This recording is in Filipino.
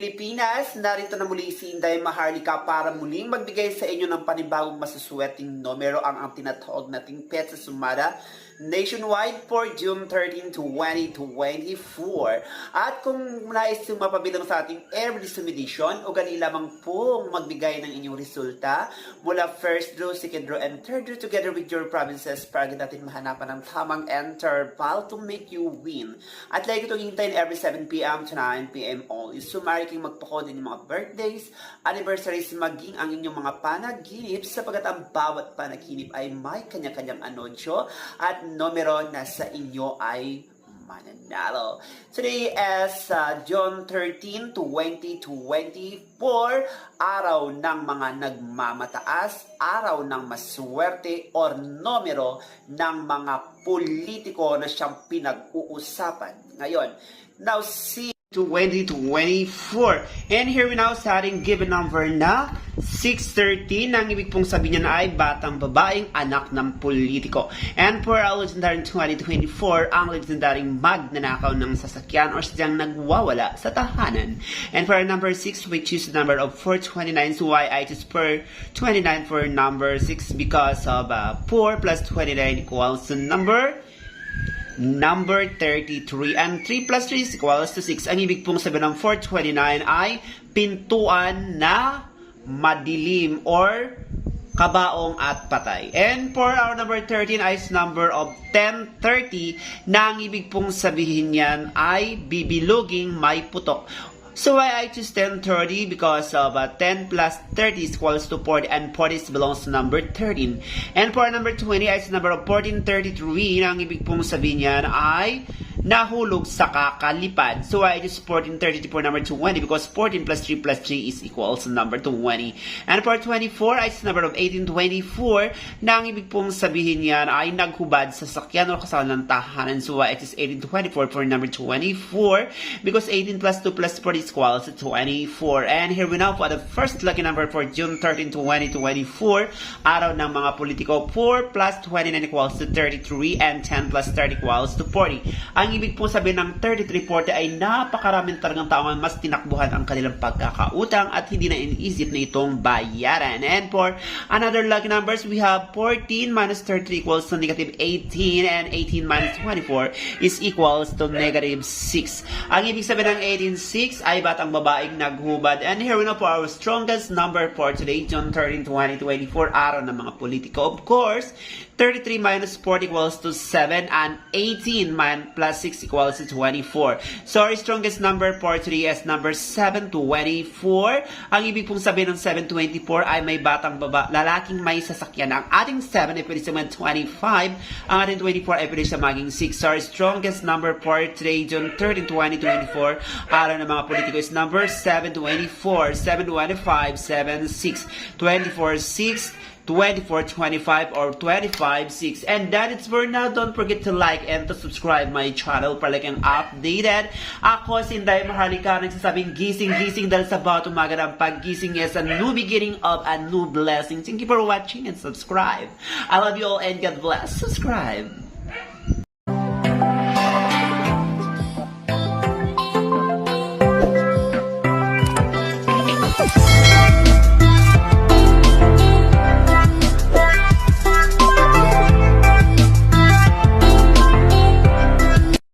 Pilipinas, narito na muli si Inday Maharlika para muling magbigay sa inyo ng panibagong masuswerteng numero ang tinatawag nating Petsa Sumada nationwide for June 13, 2024. At kung nais yung mapabilang sa ating every submission, o gali lamang pong magbigay ng inyong resulta mula first draw, second draw, and third draw together with your provinces para natin mahanapan ng tamang interval to make you win. At like itong hintayin every 7 p.m. to 9 p.m. only. Sumari kayong magpakod ng mga birthdays, anniversaries, maging ang inyong mga panaginip sapagat ang bawat panaginip ay may kanya-kanyang anunsyo at numero na sa inyo ay mananalo. Today is June 13, 2024, araw ng mga nagmamataas, araw ng maswerte or numero ng mga politiko na siyang pinag-uusapan ngayon. Now, 2024. And here we now sa ating given number na 613. Ang ibig pong sabihin niya na ay batang babaeng anak ng politiko. And for our legendary 2024, ang legendary magnanakaw ng sasakyan or sadyang nagwawala sa tahanan. And for our number 6, we choose the number of 429. So why I choose for 29 for number 6? Because of 4 plus 29 equals to number 33, and 3 plus 3 is equals to 6. Ang ibig pong sabihin ng 429 ay pintuan na madilim or kabaong at patay. And for our number 13 is number of 1030 na ang ibig pong sabihin niyan ay bibiluging may putok. So why I choose 1030? Because of 10 plus 30 is equals to 40, and 40 belongs to number 13. And for number 20 is number of 1433 na ang ibig pong sabihin niyan ay nahulog sa kakalipad. So I choose 1430 for number 20 because 14 plus 3 plus 3 is equals to number 20. And for 24 is number of 1824 na ang ibig pong sabihin niyan ay naghubad sa sakyan o kasama ng tahanan. So I choose 1824 for number 24 because 18 plus 2 plus 4 is equals to 24. And here we now for the first lucky number for June 13, 2024. Araw ng mga politiko. 4 plus 29 equals to 33 and 10 plus 30 equals to 40. Ang ibig po sabihin ng 3340 ay napakaraming talagang tao mas tinakbuhan ang kanilang pagkakautang at hindi na iniisip na itong bayaran. And for another lucky numbers, we have 14 minus 33 equals to negative 18 and 18 minus 24 is equals to negative 6. Ang ibig sabihin ng 186 ay batang babaeng naghubad. And here we know for our strongest number for today, June 13, 2024, araw ng mga politiko. Of course, 33 minus 40 equals to 7 and 18 plus 6 equals to 24. So our strongest number for today is number 724. Ang ibig pong sabihin ng 724 ay may batang lalaking may sasakyan. Ang ating 7 ay pwede sa 25. Ang ating 24 ay pwede sa maging 6. So our strongest number for today, June 13, 2024, araw ng mga politiko is number 724, 725, 76, 24, 6, 24, 25, or 25, 6. And that is for now. Don't forget to like and to subscribe my channel para like ang updated. Ako si Inday Maharlika, nagsasabing gising dahil sa bawat umaga ng paggising is a new beginning of a new blessing. Thank you for watching and subscribe. I love you all and God bless. Subscribe.